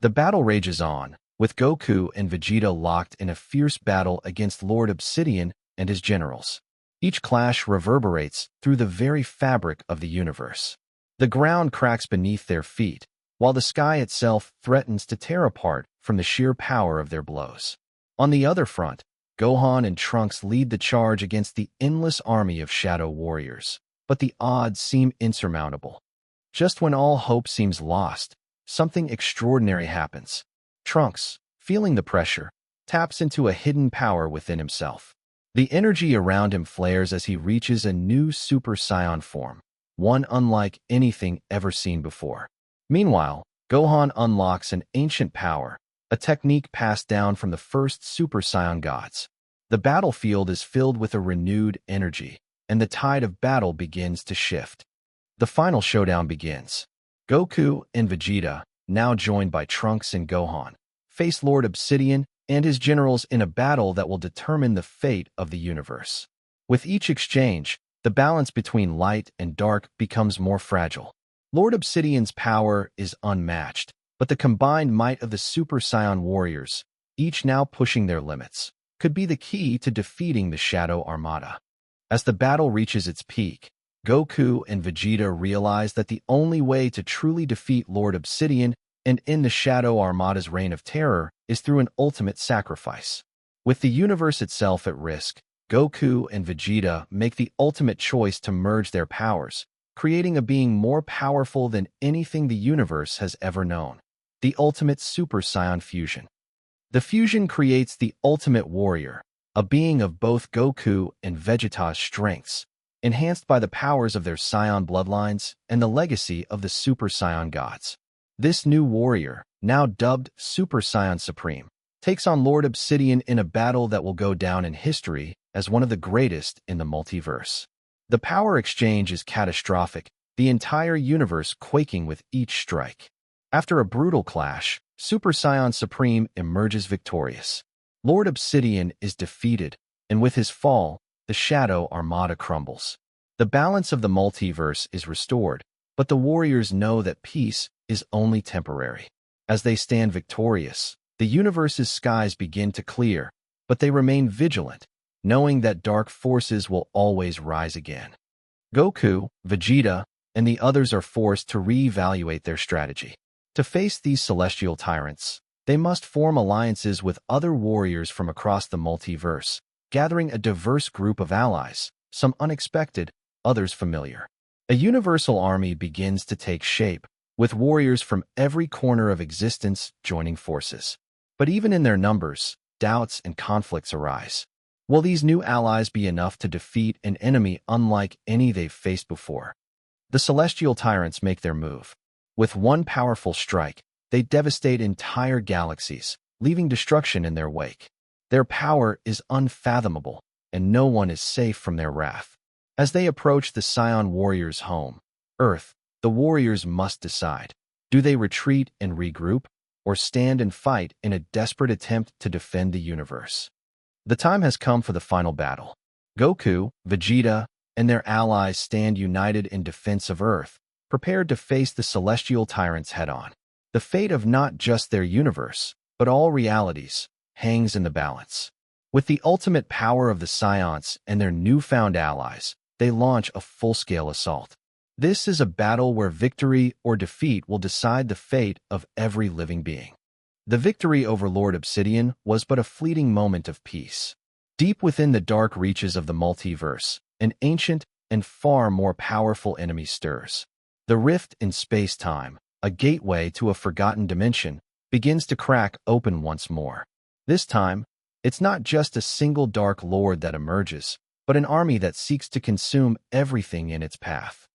The battle rages on, with Goku and Vegeta locked in a fierce battle against Lord Obsidian and his generals. Each clash reverberates through the very fabric of the universe. The ground cracks beneath their feet, while the sky itself threatens to tear apart from the sheer power of their blows. On the other front, Gohan and Trunks lead the charge against the endless army of shadow warriors, but the odds seem insurmountable. Just when all hope seems lost, something extraordinary happens. Trunks, feeling the pressure, taps into a hidden power within himself. The energy around him flares as he reaches a new Super Saiyan form, one unlike anything ever seen before. Meanwhile, Gohan unlocks an ancient power, a technique passed down from the first Super Saiyan gods. The battlefield is filled with a renewed energy, and the tide of battle begins to shift. The final showdown begins. Goku and Vegeta, now joined by Trunks and Gohan, face Lord Obsidian and his generals in a battle that will determine the fate of the universe. With each exchange, the balance between light and dark becomes more fragile. Lord Obsidian's power is unmatched, but the combined might of the Super Saiyan warriors, each now pushing their limits, could be the key to defeating the Shadow Armada. As the battle reaches its peak, Goku and Vegeta realize that the only way to truly defeat Lord Obsidian and end the Shadow Armada's reign of terror is through an ultimate sacrifice. With the universe itself at risk, Goku and Vegeta make the ultimate choice to merge their powers, creating a being more powerful than anything the universe has ever known. The ultimate Super Saiyan fusion. The fusion creates the ultimate warrior, a being of both Goku and Vegeta's strengths, enhanced by the powers of their Saiyan bloodlines and the legacy of the Super Saiyan gods. This new warrior, now dubbed Super Saiyan Supreme, takes on Lord Obsidian in a battle that will go down in history as one of the greatest in the multiverse. The power exchange is catastrophic, the entire universe quaking with each strike. After a brutal clash, Super Saiyan Supreme emerges victorious. Lord Obsidian is defeated, and with his fall, the Shadow Armada crumbles. The balance of the multiverse is restored, but the warriors know that peace is only temporary. As they stand victorious, the universe's skies begin to clear, but they remain vigilant, knowing that dark forces will always rise again. Goku, Vegeta, and the others are forced to reevaluate their strategy. To face these celestial tyrants, they must form alliances with other warriors from across the multiverse, gathering a diverse group of allies, some unexpected, others familiar. A universal army begins to take shape, with warriors from every corner of existence joining forces. But even in their numbers, doubts and conflicts arise. Will these new allies be enough to defeat an enemy unlike any they've faced before? The Celestial Tyrants make their move. With one powerful strike, they devastate entire galaxies, leaving destruction in their wake. Their power is unfathomable, and no one is safe from their wrath. As they approach the Saiyan warriors' home, Earth, the warriors must decide. Do they retreat and regroup, or stand and fight in a desperate attempt to defend the universe? The time has come for the final battle. Goku, Vegeta, and their allies stand united in defense of Earth, prepared to face the Celestial Tyrants head-on. The fate of not just their universe, but all realities, hangs in the balance. With the ultimate power of the Saiyans and their newfound allies, they launch a full-scale assault. This is a battle where victory or defeat will decide the fate of every living being. The victory over Lord Obsidian was but a fleeting moment of peace. Deep within the dark reaches of the multiverse, an ancient and far more powerful enemy stirs. The rift in space-time, a gateway to a forgotten dimension, begins to crack open once more. This time, it's not just a single Dark Lord that emerges, but an army that seeks to consume everything in its path.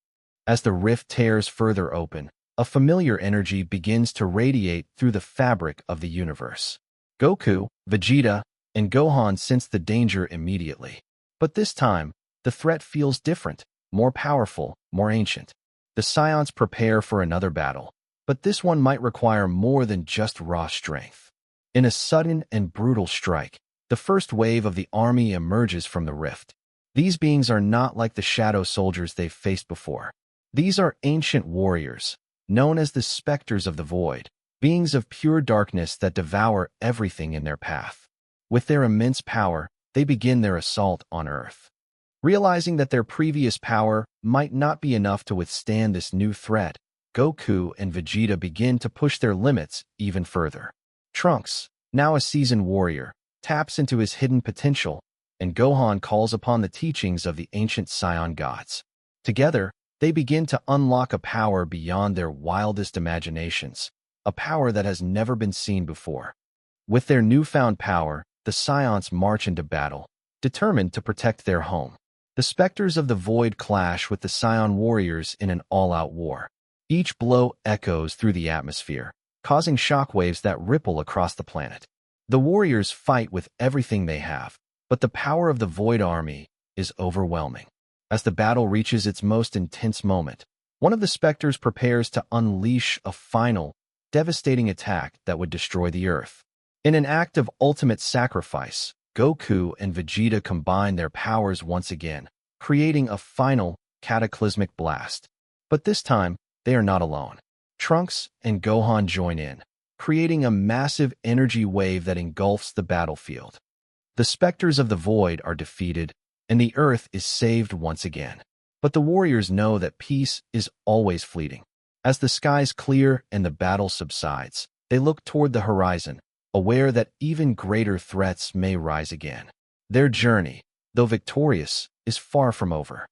As the rift tears further open, a familiar energy begins to radiate through the fabric of the universe. Goku, Vegeta, and Gohan sense the danger immediately. But this time, the threat feels different, more powerful, more ancient. The Saiyans prepare for another battle, but this one might require more than just raw strength. In a sudden and brutal strike, the first wave of the army emerges from the rift. These beings are not like the shadow soldiers they've faced before. These are ancient warriors, known as the Spectres of the Void, beings of pure darkness that devour everything in their path. With their immense power, they begin their assault on Earth. Realizing that their previous power might not be enough to withstand this new threat, Goku and Vegeta begin to push their limits even further. Trunks, now a seasoned warrior, taps into his hidden potential, and Gohan calls upon the teachings of the ancient Saiyan gods. Together, they begin to unlock a power beyond their wildest imaginations, a power that has never been seen before. With their newfound power, the Saiyans march into battle, determined to protect their home. The specters of the void clash with the Saiyan warriors in an all-out war. Each blow echoes through the atmosphere, causing shockwaves that ripple across the planet. The warriors fight with everything they have, but the power of the Void Army is overwhelming. As the battle reaches its most intense moment, one of the specters prepares to unleash a final, devastating attack that would destroy the Earth. In an act of ultimate sacrifice, Goku and Vegeta combine their powers once again, creating a final, cataclysmic blast. But this time, they are not alone. Trunks and Gohan join in, creating a massive energy wave that engulfs the battlefield. The specters of the void are defeated, and the Earth is saved once again. But the warriors know that peace is always fleeting. As the skies clear and the battle subsides, they look toward the horizon, aware that even greater threats may rise again. Their journey, though victorious, is far from over.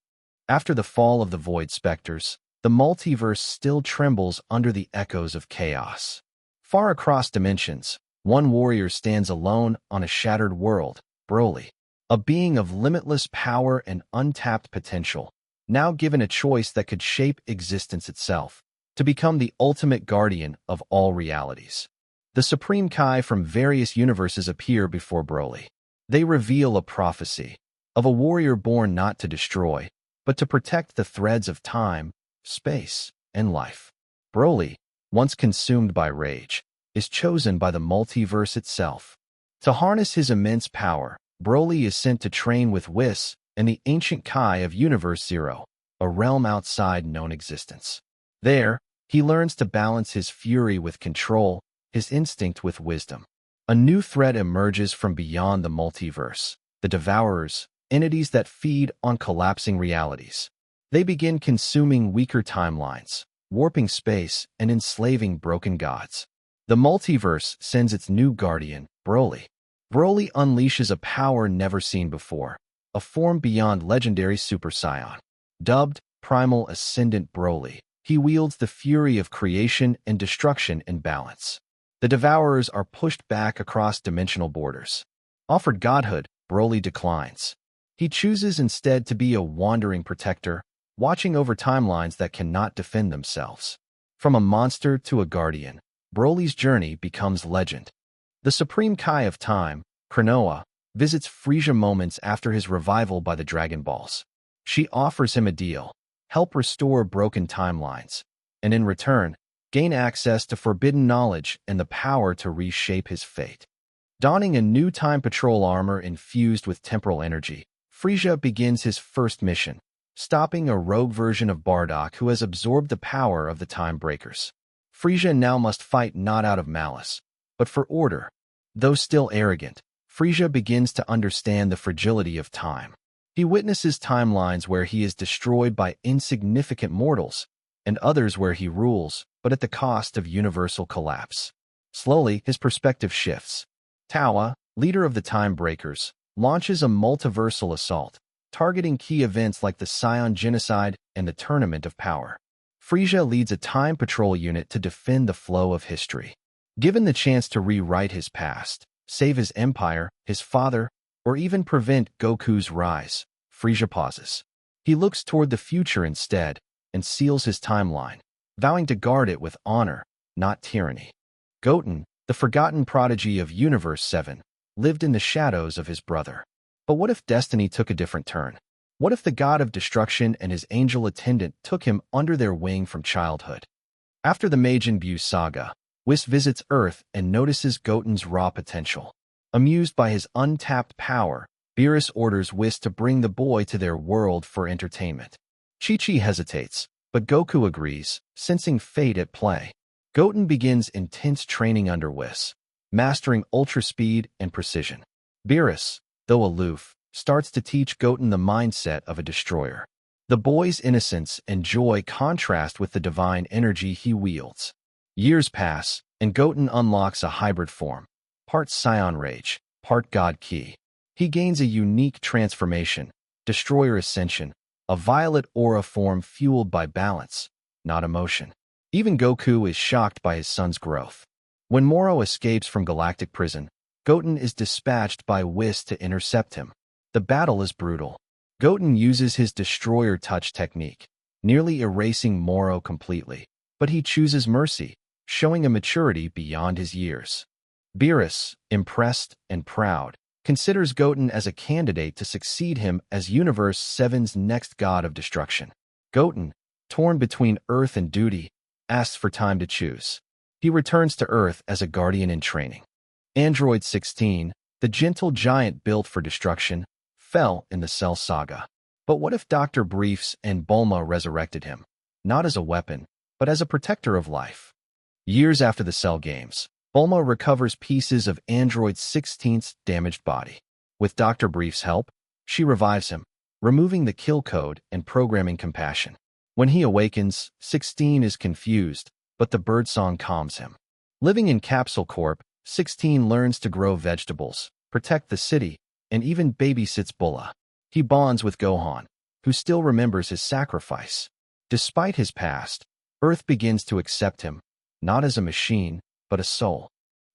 After the fall of the void specters, the multiverse still trembles under the echoes of chaos. Far across dimensions, one warrior stands alone on a shattered world, Broly, a being of limitless power and untapped potential, now given a choice that could shape existence itself, to become the ultimate guardian of all realities. The Supreme Kai from various universes appear before Broly. They reveal a prophecy of a warrior born not to destroy, but to protect the threads of time, space, and life. Broly, once consumed by rage, is chosen by the multiverse itself. To harness his immense power, Broly is sent to train with Whis and the ancient Kai of Universe Zero, a realm outside known existence. There, he learns to balance his fury with control, his instinct with wisdom. A new threat emerges from beyond the multiverse, the Devourers, entities that feed on collapsing realities. They begin consuming weaker timelines, warping space, and enslaving broken gods. The multiverse sends its new guardian, Broly. Broly unleashes a power never seen before, a form beyond legendary Super Saiyan. Dubbed Primal Ascendant Broly, he wields the fury of creation and destruction in balance. The Devourers are pushed back across dimensional borders. Offered godhood, Broly declines. He chooses instead to be a wandering protector, watching over timelines that cannot defend themselves. From a monster to a guardian, Broly's journey becomes legend. The Supreme Kai of Time, Krillin, visits Frieza moments after his revival by the Dragon Balls. She offers him a deal: help restore broken timelines, and in return, gain access to forbidden knowledge and the power to reshape his fate. Donning a new Time Patrol armor infused with temporal energy, Frieza begins his first mission, stopping a rogue version of Bardock who has absorbed the power of the Time Breakers. Frieza now must fight not out of malice, but for order. Though still arrogant, Frieza begins to understand the fragility of time. He witnesses timelines where he is destroyed by insignificant mortals, and others where he rules, but at the cost of universal collapse. Slowly, his perspective shifts. Tawa, leader of the Time Breakers, launches a multiversal assault, targeting key events like the Saiyan genocide and the Tournament of Power. Frieza leads a Time Patrol unit to defend the flow of history. Given the chance to rewrite his past, save his empire, his father, or even prevent Goku's rise, Frieza pauses. He looks toward the future instead and seals his timeline, vowing to guard it with honor, not tyranny. Goten, the forgotten prodigy of Universe 7, lived in the shadows of his brother. But what if destiny took a different turn? What if the god of destruction and his angel attendant took him under their wing from childhood? After the Majinbuu saga, Whis visits Earth and notices Goten's raw potential. Amused by his untapped power, Beerus orders Whis to bring the boy to their world for entertainment. Chi-Chi hesitates, but Goku agrees, sensing fate at play. Goten begins intense training under Whis, mastering ultra speed and precision. Beerus, though aloof, starts to teach Goten the mindset of a destroyer. The boy's innocence and joy contrast with the divine energy he wields. Years pass, and Goten unlocks a hybrid form, part Saiyan rage, part God Ki. He gains a unique transformation, Destroyer Ascension, a violet aura form fueled by balance, not emotion. Even Goku is shocked by his son's growth. When Moro escapes from galactic prison, Goten is dispatched by Whis to intercept him. The battle is brutal. Goten uses his Destroyer Touch technique, nearly erasing Moro completely, but he chooses mercy, showing a maturity beyond his years. Beerus, impressed and proud, considers Goten as a candidate to succeed him as Universe 7's next god of destruction. Goten, torn between Earth and duty, asks for time to choose. He returns to Earth as a guardian in training. Android 16, the gentle giant built for destruction, fell in the Cell saga. But what if Dr. Briefs and Bulma resurrected him, not as a weapon, but as a protector of life? Years after the Cell games, Bulma recovers pieces of Android 16's damaged body. With Dr. Brief's help, she revives him, removing the kill code and programming compassion. When he awakens, 16 is confused, but the birdsong calms him. Living in capsulecorp, 16 learns to grow vegetables, protect the city, and even babysits Bulla. He bonds with Gohan, who still remembers his sacrifice. Despite his past, Earth begins to accept him, not as a machine, but a soul.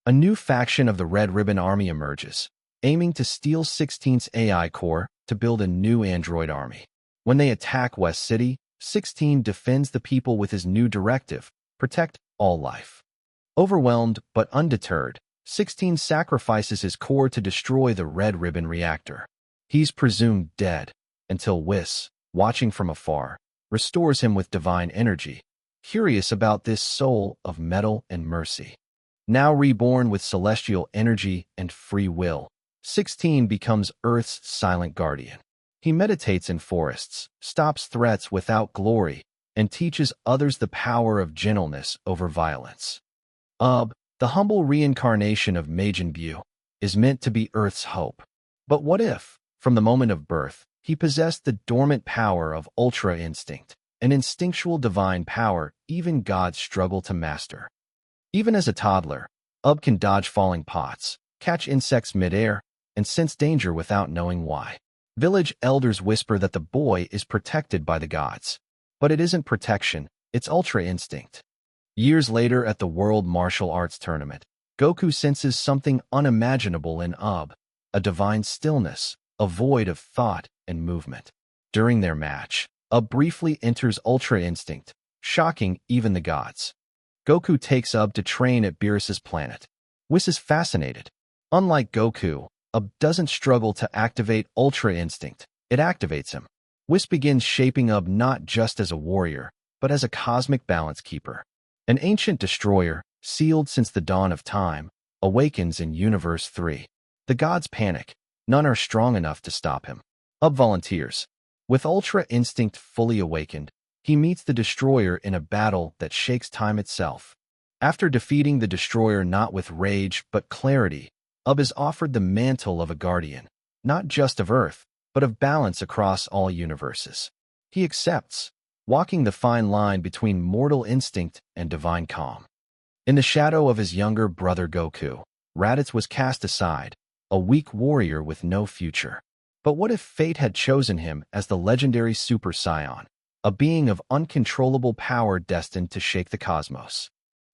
A new faction of the Red Ribbon Army emerges, aiming to steal 16's AI core to build a new android army. When they attack West City, 16 defends the people with his new directive, protect all life. Overwhelmed but undeterred, 16 sacrifices his core to destroy the Red Ribbon reactor. He's presumed dead, until Whis, watching from afar, restores him with divine energy, curious about this soul of metal and mercy. Now reborn with celestial energy and free will, 16 becomes Earth's silent guardian. He meditates in forests, stops threats without glory, and teaches others the power of gentleness over violence. The humble reincarnation of Majinbuu, is meant to be Earth's hope. But what if, from the moment of birth, he possessed the dormant power of Ultra Instinct, an instinctual divine power even gods struggle to master? Even as a toddler, can dodge falling pots, catch insects midair, and sense danger without knowing why. Village elders whisper that the boy is protected by the gods. But it isn't protection, it's Ultra Instinct. Years later at the World Martial Arts Tournament, Goku senses something unimaginable in a divine stillness, a void of thought and movement. During their match, briefly enters Ultra Instinct, shocking even the gods. Goku takes to train at Beerus's planet. Whis is fascinated. Unlike Goku, doesn't struggle to activate Ultra Instinct, it activates him. Whis begins shaping not just as a warrior, but as a cosmic balance keeper. An ancient destroyer, sealed since the dawn of time, awakens in Universe 3. The gods panic. None are strong enough to stop him. Volunteers. With Ultra Instinct fully awakened, he meets the destroyer in a battle that shakes time itself. After defeating the destroyer not with rage but clarity, is offered the mantle of a guardian, not just of Earth, but of balance across all universes. He accepts, walking the fine line between mortal instinct and divine calm. In the shadow of his younger brother Goku, Raditz was cast aside, a weak warrior with no future. But what if fate had chosen him as the legendary Super Saiyan, a being of uncontrollable power destined to shake the cosmos?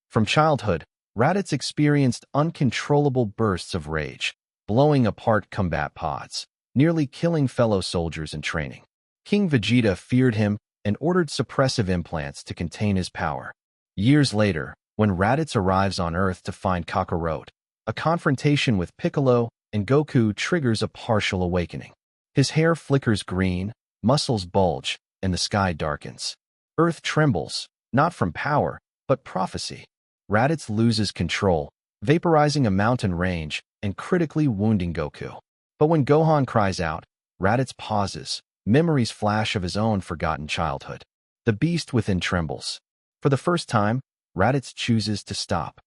From childhood, Raditz experienced uncontrollable bursts of rage, blowing apart combat pods, nearly killing fellow soldiers in training. King Vegeta feared him and ordered suppressive implants to contain his power. Years later, when Raditz arrives on Earth to find Kakarot, a confrontation with Piccolo and Goku triggers a partial awakening. His hair flickers green, muscles bulge, and the sky darkens. Earth trembles, not from power, but prophecy. Raditz loses control, vaporizing a mountain range and critically wounding Goku. But when Gohan cries out, Raditz pauses. Memories flash of his own forgotten childhood. The beast within trembles. For the first time, Raditz chooses to stop.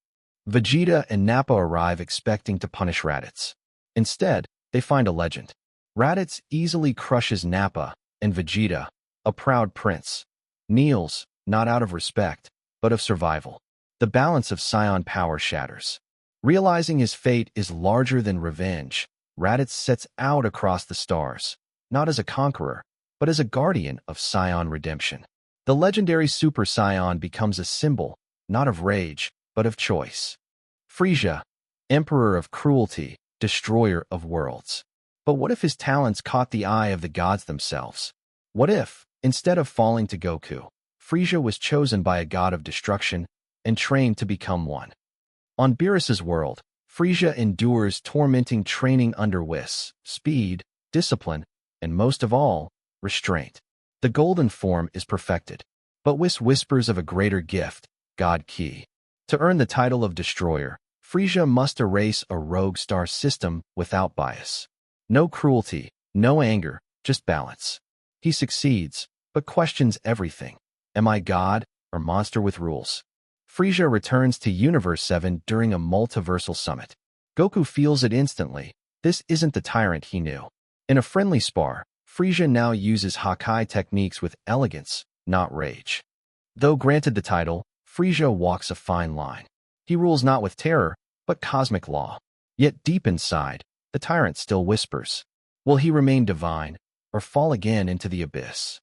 Vegeta and Nappa arrive expecting to punish Raditz. Instead, they find a legend. Raditz easily crushes Nappa, and Vegeta, a proud prince, kneels, not out of respect, but of survival. The balance of Saiyan power shatters. Realizing his fate is larger than revenge, Raditz sets out across the stars, not as a conqueror, but as a guardian of Saiyan redemption. The legendary Super Saiyan becomes a symbol, not of rage, but of choice. Frieza, emperor of cruelty, destroyer of worlds. But what if his talents caught the eye of the gods themselves? What if, instead of falling to Goku, Frieza was chosen by a god of destruction and trained to become one? On Beerus's world, Frieza endures tormenting training under Whis, speed, discipline, and most of all, restraint. The golden form is perfected, but Whis whispers of a greater gift, God Ki. To earn the title of Destroyer, Frieza must erase a rogue star system without bias. No cruelty, no anger, just balance. He succeeds, but questions everything. Am I God or monster with rules? Frieza returns to Universe 7 during a multiversal summit. Goku feels it instantly. This isn't the tyrant he knew. In a friendly spar, Frieza now uses Hakai techniques with elegance, not rage. Though granted the title, Frieza walks a fine line. He rules not with terror, but cosmic law. Yet deep inside, the tyrant still whispers. Will he remain divine, or fall again into the abyss?